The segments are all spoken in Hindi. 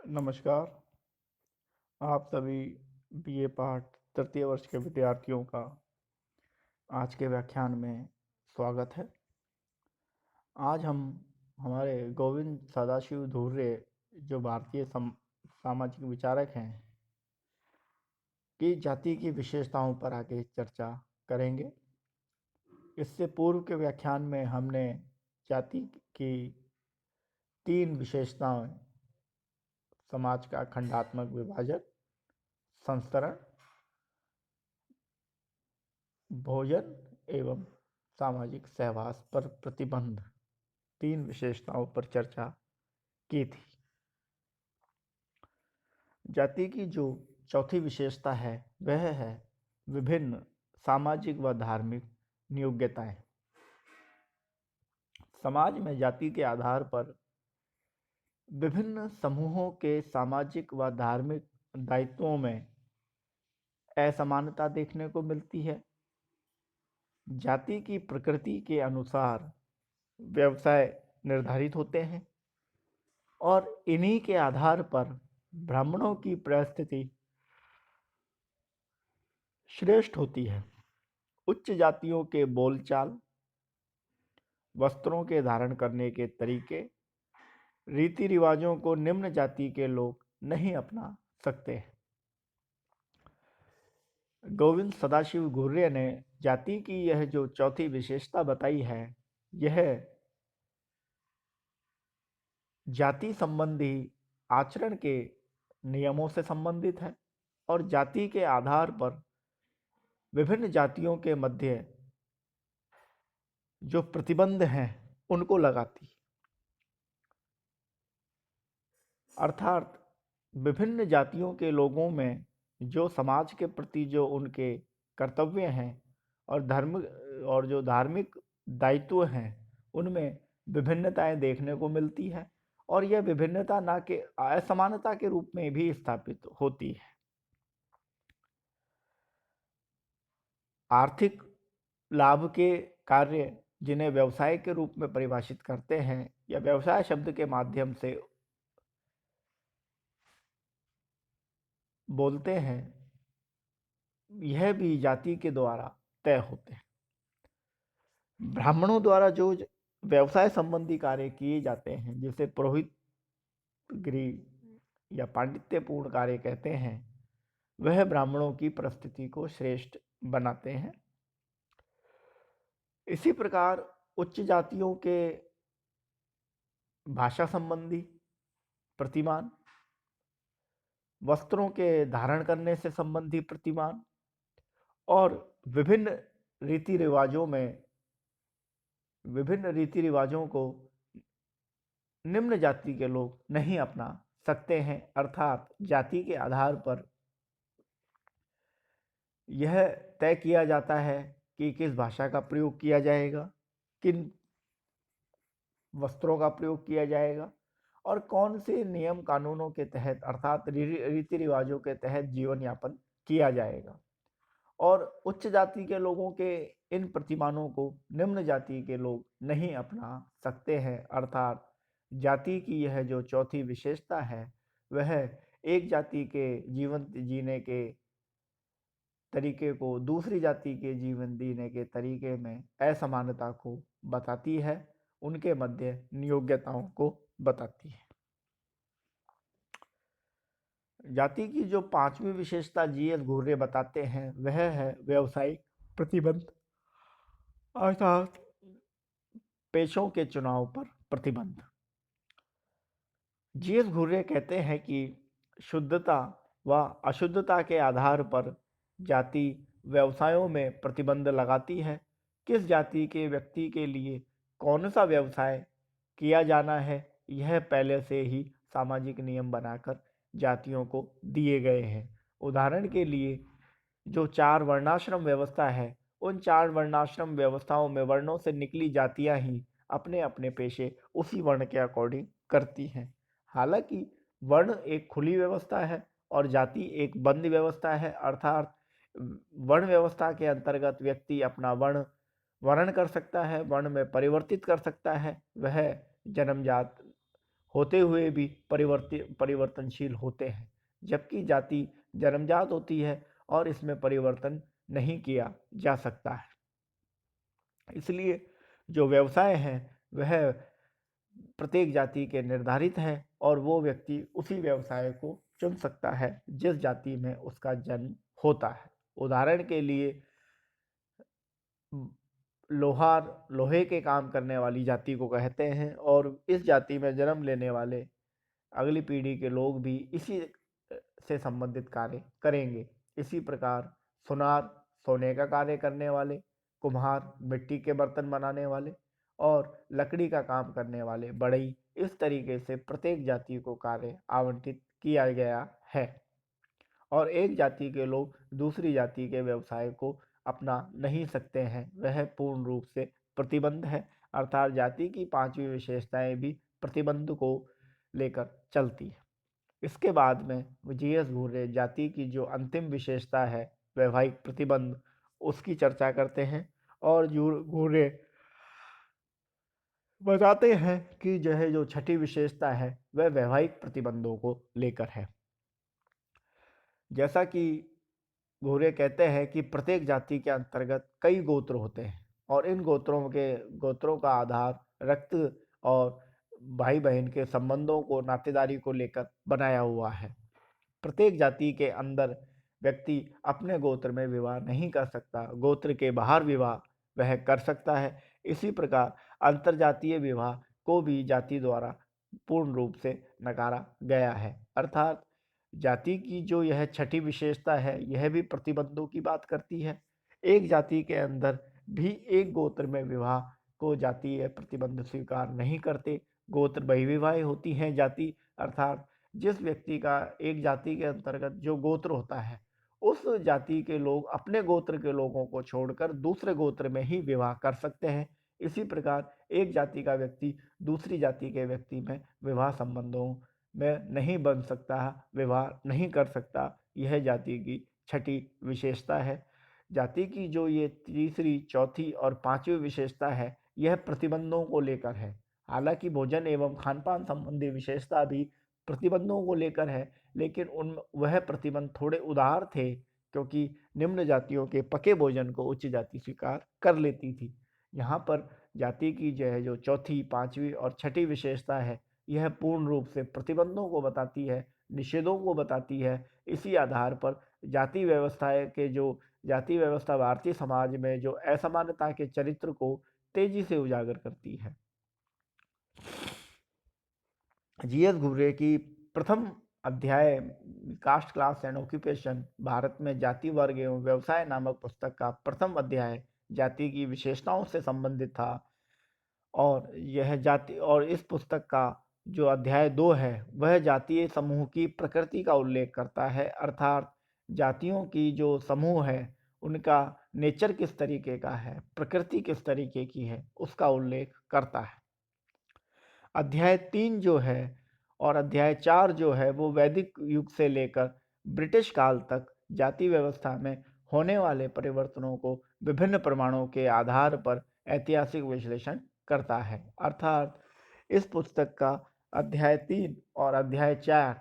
नमस्कार। आप सभी बीए पाठ तृतीय वर्ष के विद्यार्थियों का आज के व्याख्यान में स्वागत है। आज हम हमारे गोविंद सदाशिव धुर्वे जो भारतीय सामाजिक विचारक हैं की जाति की विशेषताओं पर आगे चर्चा करेंगे। इससे पूर्व के व्याख्यान में हमने जाति की 3 विशेषताएं, समाज का खंडात्मक विभाजन, संस्तरण, भोजन एवं सामाजिक सहवास पर प्रतिबंध, 3 विशेषताओं पर चर्चा की थी। जाति की जो चौथी विशेषता है वह है विभिन्न सामाजिक व धार्मिक नियोग्यताएं। समाज में जाति के आधार पर विभिन्न समूहों के सामाजिक व धार्मिक दायित्वों में असमानता देखने को मिलती है। जाति की प्रकृति के अनुसार व्यवसाय निर्धारित होते हैं और इन्हीं के आधार पर ब्राह्मणों की परिस्थिति श्रेष्ठ होती है। उच्च जातियों के बोलचाल, वस्त्रों के धारण करने के तरीके, रीति रिवाजों को निम्न जाति के लोग नहीं अपना सकते। गोविंद सदाशिव धुर्वे ने जाति की यह जो चौथी विशेषता बताई है, यह जाति संबंधी आचरण के नियमों से संबंधित है और जाति के आधार पर विभिन्न जातियों के मध्य जो प्रतिबंध हैं उनको लगाती, अर्थात विभिन्न जातियों के लोगों में जो समाज के प्रति जो उनके कर्तव्य हैं और जो धार्मिक दायित्व हैं उनमें विभिन्नताएं देखने को मिलती है और यह विभिन्नता ना के असमानता के रूप में भी स्थापित होती है। आर्थिक लाभ के कार्य जिन्हें व्यवसाय के रूप में परिभाषित करते हैं या व्यवसाय शब्द के माध्यम से बोलते हैं, यह भी जाति के द्वारा तय होते हैं। ब्राह्मणों द्वारा जो व्यवसाय संबंधी कार्य किए जाते हैं, जिसे पुरोहितगिरी या पांडित्यपूर्ण कार्य कहते हैं, वह ब्राह्मणों की परिस्थिति को श्रेष्ठ बनाते हैं। इसी प्रकार उच्च जातियों के भाषा संबंधी प्रतिमान, वस्त्रों के धारण करने से संबंधी प्रतिमान और विभिन्न रीति रिवाजों को निम्न जाति के लोग नहीं अपना सकते हैं। अर्थात जाति के आधार पर यह तय किया जाता है कि किस भाषा का प्रयोग किया जाएगा, किन वस्त्रों का प्रयोग किया जाएगा और कौन से नियम कानूनों के तहत अर्थात रीति रिवाजों के तहत जीवन यापन किया जाएगा। और उच्च जाति के लोगों के इन प्रतिमानों को निम्न जाति के लोग नहीं अपना सकते हैं। अर्थात जाति की यह जो चौथी विशेषता है वह एक जाति के जीवन जीने के तरीके को दूसरी जाति के जीवन जीने के तरीके में असमानता को बताती है, उनके मध्य नियोग्यताओं को बताती है। जाति की जो 5वीं विशेषता जीएस धुर्वे बताते हैं वह है व्यावसायिक प्रतिबंध, अर्थात पेशों के चुनाव पर प्रतिबंध। जीएस धुर्वे कहते हैं कि शुद्धता व अशुद्धता के आधार पर जाति व्यवसायों में प्रतिबंध लगाती है। किस जाति के व्यक्ति के लिए कौन सा व्यवसाय किया जाना है, यह पहले से ही सामाजिक नियम बनाकर जातियों को दिए गए हैं। उदाहरण के लिए जो 4 वर्णाश्रम व्यवस्था है, उन 4 वर्णाश्रम व्यवस्थाओं में वर्णों से निकली जातियां ही अपने अपने पेशे उसी वर्ण के अकॉर्डिंग करती हैं। हालांकि वर्ण एक खुली व्यवस्था है और जाति एक बंद व्यवस्था है। अर्थात वर्ण व्यवस्था के अंतर्गत व्यक्ति अपना वर्ण कर सकता है, वर्ण में परिवर्तित कर सकता है, वह जन्मजात होते हुए भी परिवर्तनशील होते हैं, जबकि जाति जन्मजात होती है और इसमें परिवर्तन नहीं किया जा सकता है। इसलिए जो व्यवसाय हैं वह प्रत्येक जाति के निर्धारित हैं और वो व्यक्ति उसी व्यवसाय को चुन सकता है जिस जाति में उसका जन्म होता है। उदाहरण के लिए लोहार लोहे के काम करने वाली जाति को कहते हैं और इस जाति में जन्म लेने वाले अगली पीढ़ी के लोग भी इसी से संबंधित कार्य करेंगे। इसी प्रकार सुनार सोने का कार्य करने वाले, कुम्हार मिट्टी के बर्तन बनाने वाले और लकड़ी का काम करने वाले बढ़ई, इस तरीके से प्रत्येक जाति को कार्य आवंटित किया गया है और एक जाति के लोग दूसरी जाति के व्यवसाय को अपना नहीं सकते हैं, वह पूर्ण रूप से प्रतिबंध है। अर्थात जाति की पांचवी विशेषताएं भी प्रतिबंध को लेकर चलती है। इसके बाद में जीएस घूरे जाति की जो अंतिम विशेषता है वैवाहिक प्रतिबंध, उसकी चर्चा करते हैं और घूरे बताते हैं कि जो छठी विशेषता है वह वैवाहिक प्रतिबंधों को लेकर है। जैसा कि घूरे कहते हैं कि प्रत्येक जाति के अंतर्गत कई गोत्र होते हैं और इन गोत्रों का आधार रक्त और भाई बहन के संबंधों को नातेदारी को लेकर बनाया हुआ है। प्रत्येक जाति के अंदर व्यक्ति अपने गोत्र में विवाह नहीं कर सकता, गोत्र के बाहर विवाह वह कर सकता है। इसी प्रकार अंतरजातीय विवाह को भी जाति द्वारा पूर्ण रूप से नकारा गया है। अर्थात जाति की जो यह छठी विशेषता है यह भी प्रतिबंधों की बात करती है। एक जाति के अंदर भी एक गोत्र में विवाह को जातीय प्रतिबंध स्वीकार नहीं करते। गोत्र बहिर्विवाह होती हैं जाति, अर्थात जिस व्यक्ति का एक जाति के अंतर्गत जो गोत्र होता है उस जाति के लोग अपने गोत्र के लोगों को छोड़कर दूसरे गोत्र में ही विवाह कर सकते हैं। इसी प्रकार एक जाति का व्यक्ति दूसरी जाति के व्यक्ति में विवाह संबंधों में नहीं बन सकता, विवाह नहीं कर सकता। यह जाति की छठी विशेषता है। जाति की जो ये तीसरी, चौथी और पांचवी विशेषता है यह प्रतिबंधों को लेकर है। हालांकि भोजन एवं खान-पान संबंधी विशेषता भी प्रतिबंधों को लेकर है, लेकिन उन वह प्रतिबंध थोड़े उदार थे क्योंकि निम्न जातियों के पके भोजन को उच्च जाति स्वीकार कर लेती थी। यहाँ पर जाति की जो चौथी, पांचवी और छठी विशेषता है यह पूर्ण रूप से प्रतिबंधों को बताती है, निषेधों को बताती है। इसी आधार पर जाति व्यवस्था भारतीय समाज में जो असमानता के चरित्र को तेजी से उजागर करती है। जीएस घुर्रे की प्रथम अध्याय caste, class and occupation Bharat में जाति, वर्ग एवं व्यवसाय नामक पुस्तक का प्रथम अध्याय जाति की विशेषताओं से संबंधित था और इस पुस्तक का जो अध्याय 2 है वह जातीय समूह की प्रकृति का उल्लेख करता है। अर्थात जातियों की जो समूह है उनका नेचर किस तरीके का है, प्रकृति किस तरीके की है, उसका उल्लेख करता है। अध्याय 3 जो है और अध्याय 4 जो है वो वैदिक युग से लेकर ब्रिटिश काल तक जाति व्यवस्था में होने वाले परिवर्तनों को विभिन्न प्रमाणों के आधार पर ऐतिहासिक विश्लेषण करता है। अर्थात इस पुस्तक का अध्याय 3 और अध्याय 4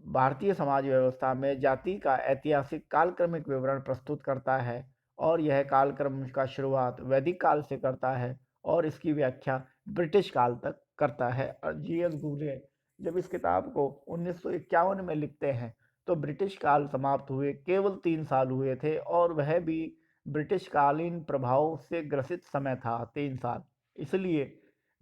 भारतीय समाज व्यवस्था में जाति का ऐतिहासिक कालक्रमिक विवरण प्रस्तुत करता है और यह कालक्रम का शुरुआत वैदिक काल से करता है और इसकी व्याख्या ब्रिटिश काल तक करता है। और जीएस घुरे जब इस किताब को 1951 में लिखते हैं तो ब्रिटिश काल समाप्त हुए केवल 3 साल हुए थे और वह भी ब्रिटिश कालीन प्रभाव से ग्रसित समय था, 3 साल। इसलिए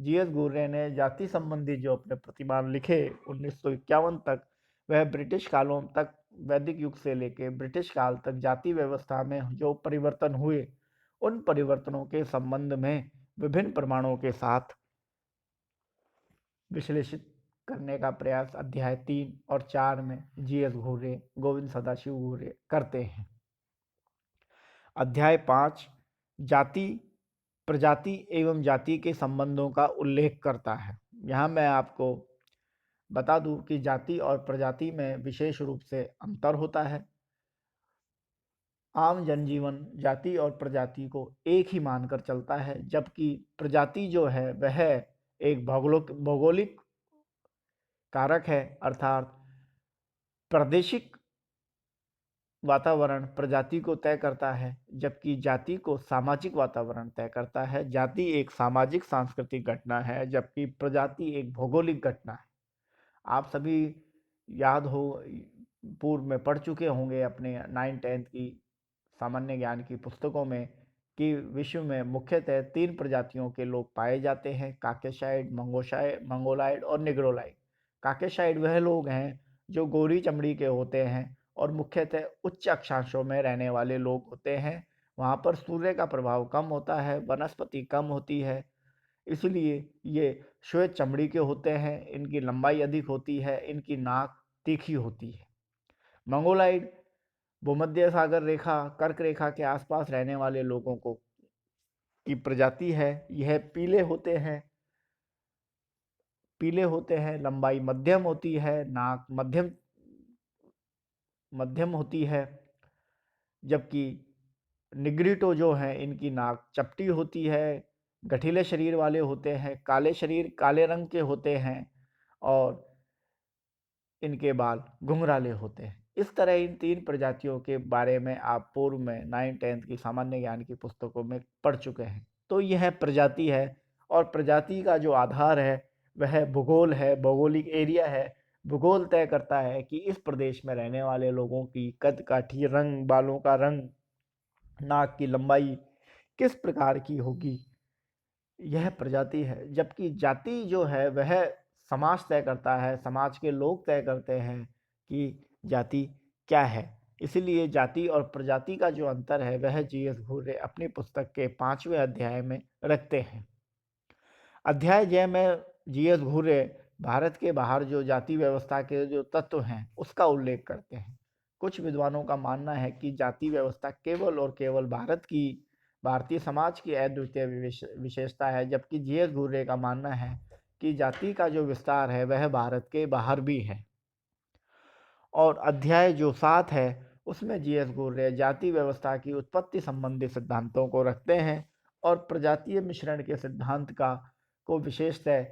जीएस घुरे ने जाति संबंधी जो अपने प्रतिमान लिखे 1951 तक, वह ब्रिटिश कालों तक, वैदिक युग से लेकर ब्रिटिश काल तक जाति व्यवस्था में जो परिवर्तन हुए उन परिवर्तनों के संबंध में विभिन्न प्रमाणों के साथ विश्लेषित करने का प्रयास अध्याय 3 और 4 में जीएस घुरे, गोविंद सदाशिव घुरे करते हैं। अध्याय 5 जाति, प्रजाति एवं जाति के संबंधों का उल्लेख करता है। यहाँ मैं आपको बता दूं कि जाति और प्रजाति में विशेष रूप से अंतर होता है। आम जनजीवन जाति और प्रजाति को एक ही मानकर चलता है, जबकि प्रजाति जो है वह एक भौगोलिक कारक है, अर्थात प्रादेशिक वातावरण प्रजाति को तय करता है, जबकि जाति को सामाजिक वातावरण तय करता है। जाति एक सामाजिक सांस्कृतिक घटना है, जबकि प्रजाति एक भौगोलिक घटना है। आप सभी याद हो, पूर्व में पढ़ चुके होंगे अपने 9th-10th की सामान्य ज्ञान की पुस्तकों में कि विश्व में मुख्यतः 3 प्रजातियों के लोग पाए जाते हैं: काकेशाइड, मंगोलाइड और निग्रोलाइड। काकेशाइड वह लोग हैं जो गोरी चमड़ी के होते हैं और मुख्यतः उच्च अक्षांशों में रहने वाले लोग होते हैं। वहाँ पर सूर्य का प्रभाव कम होता है, वनस्पति कम होती है, इसलिए ये श्वेत चमड़ी के होते हैं। इनकी लंबाई अधिक होती है, इनकी नाक तीखी होती है। मंगोलाइड भूमध्य सागर रेखा, कर्क रेखा के आसपास रहने वाले लोगों को की प्रजाति है। यह पीले होते हैं, लंबाई मध्यम होती है, नाक मध्यम होती है, जबकि निग्रिटो जो है इनकी नाक चपटी होती है, गठीले शरीर वाले होते हैं, काले रंग के होते हैं और इनके बाल घुंघराले होते हैं। इस तरह इन 3 प्रजातियों के बारे में आप पूर्व में 9th-10th की सामान्य ज्ञान की पुस्तकों में पढ़ चुके हैं। तो यह प्रजाति है और प्रजाति का जो आधार है वह भूगोल है, भौगोलिक एरिया है। भूगोल तय करता है कि इस प्रदेश में रहने वाले लोगों की कद-काठी, रंग, बालों का रंग, नाक की लंबाई किस प्रकार की होगी, यह प्रजाति है। जबकि जाति जो है वह समाज तय करता है, समाज के लोग तय करते हैं कि जाति क्या है। इसलिए जाति और प्रजाति का जो अंतर है वह जीएस घुर्रे अपनी पुस्तक के 5वें अध्याय में रखते हैं। अध्याय जय में जीएस घुर्रे भारत के बाहर जो जाति व्यवस्था के जो तत्व हैं उसका उल्लेख करते हैं। कुछ विद्वानों का मानना है कि जाति व्यवस्था केवल और केवल भारतीय समाज की अद्वितीय विशेषता है, जबकि जीएस घुर्रे का मानना है कि जाति का जो विस्तार है वह भारत के बाहर भी है। और अध्याय जो 7 है उसमें जीएस घुर्रे जाति व्यवस्था की उत्पत्ति संबंधी सिद्धांतों को रखते हैं और प्रजातीय मिश्रण के सिद्धांत को विशेषतः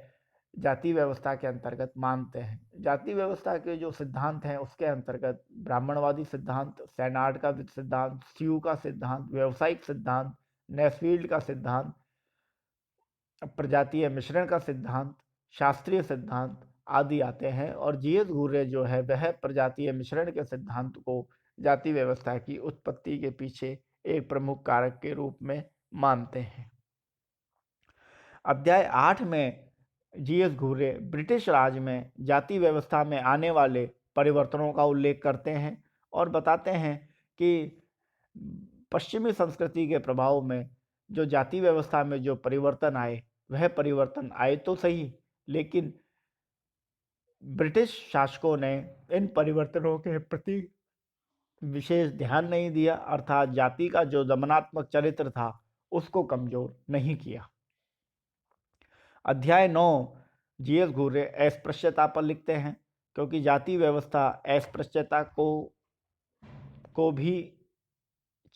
जाति व्यवस्था के अंतर्गत मानते हैं। जाति व्यवस्था के जो सिद्धांत हैं उसके अंतर्गत ब्राह्मणवादी सिद्धांत, सैनार्ड का सिद्धांत, स्यू का सिद्धांत, व्यावसायिक सिद्धांत, नेसफील्ड का सिद्धांत, प्रजातीय मिश्रण का सिद्धांत, शास्त्रीय सिद्धांत आदि आते हैं। और जीएस घुर्रे जो है वह प्रजातीय मिश्रण के सिद्धांत को जाति व्यवस्था की उत्पत्ति के पीछे एक प्रमुख कारक के रूप में मानते हैं। अध्याय 8 में जीएस घुर्रे ब्रिटिश राज में जाति व्यवस्था में आने वाले परिवर्तनों का उल्लेख करते हैं और बताते हैं कि पश्चिमी संस्कृति के प्रभाव में जो जाति व्यवस्था में जो परिवर्तन आए वह परिवर्तन आए तो सही, लेकिन ब्रिटिश शासकों ने इन परिवर्तनों के प्रति विशेष ध्यान नहीं दिया, अर्थात जाति का जो दमनात्मक चरित्र था उसको कमजोर नहीं किया। अध्याय 9 जीएस घुर्रे अस्पृश्यता पर लिखते हैं, क्योंकि जाति व्यवस्था अस्पृश्यता को भी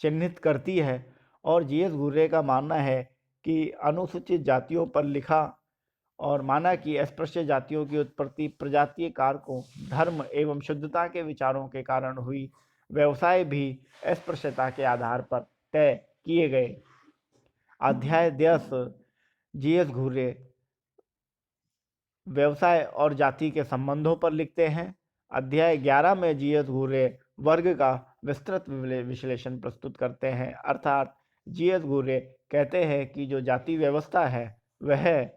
चिन्हित करती है। और जीएस घुर्रे का मानना है कि अनुसूचित जातियों पर लिखा और माना कि अस्पृश्य जातियों की उत्पत्ति प्रजातीय कारकों, धर्म एवं शुद्धता के विचारों के कारण हुई। व्यवसाय भी अस्पृश्यता के आधार पर तय किए गए। अध्याय 10 जीएस घुर्रे व्यवसाय और जाति के संबंधों पर लिखते हैं। अध्याय 11 में जीएस घुर्रे वर्ग का विस्तृत विश्लेषण प्रस्तुत करते हैं, अर्थात जीएस घुर्रे कहते हैं कि जो जाति व्यवस्था है वह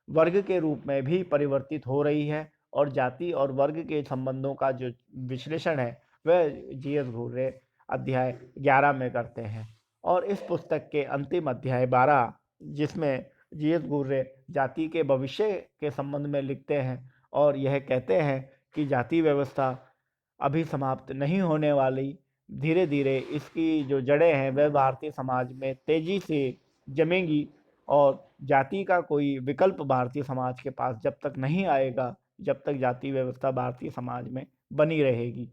वर्ग के रूप में भी परिवर्तित हो रही है और जाति और वर्ग के संबंधों का जो विश्लेषण है वह जीएस घुर्रे अध्याय 11 में करते हैं। और इस पुस्तक के अंतिम अध्याय 12 जिसमें जीएस घुर्रे जाति के भविष्य के संबंध में लिखते हैं और यह कहते हैं कि जाति व्यवस्था अभी समाप्त नहीं होने वाली, धीरे धीरे इसकी जो जड़ें हैं वह भारतीय समाज में तेजी से जमेंगी और जाति का कोई विकल्प भारतीय समाज के पास जब तक नहीं आएगा जब तक जाति व्यवस्था भारतीय समाज में बनी रहेगी।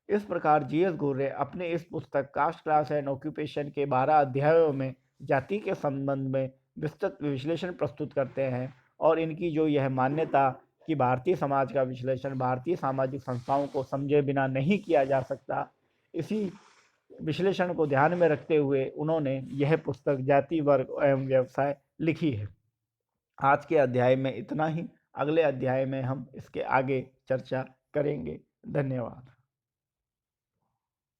इस प्रकार जीएस घुर्रे अपने इस पुस्तक कास्ट, क्लास एंड ऑक्यूपेशन के 12 अध्यायों में जाति के संबंध में विस्तृत विश्लेषण प्रस्तुत करते हैं और इनकी जो यह मान्यता कि भारतीय समाज का विश्लेषण भारतीय सामाजिक संस्थाओं को समझे बिना नहीं किया जा सकता। इसी विश्लेषण को ध्यान में रखते हुए उन्होंने यह पुस्तक जाति, वर्ग एवं व्यवसाय लिखी है। आज के अध्याय में इतना ही। अगले अध्याय में हम इसके आगे चर्चा करेंगे। धन्यवाद।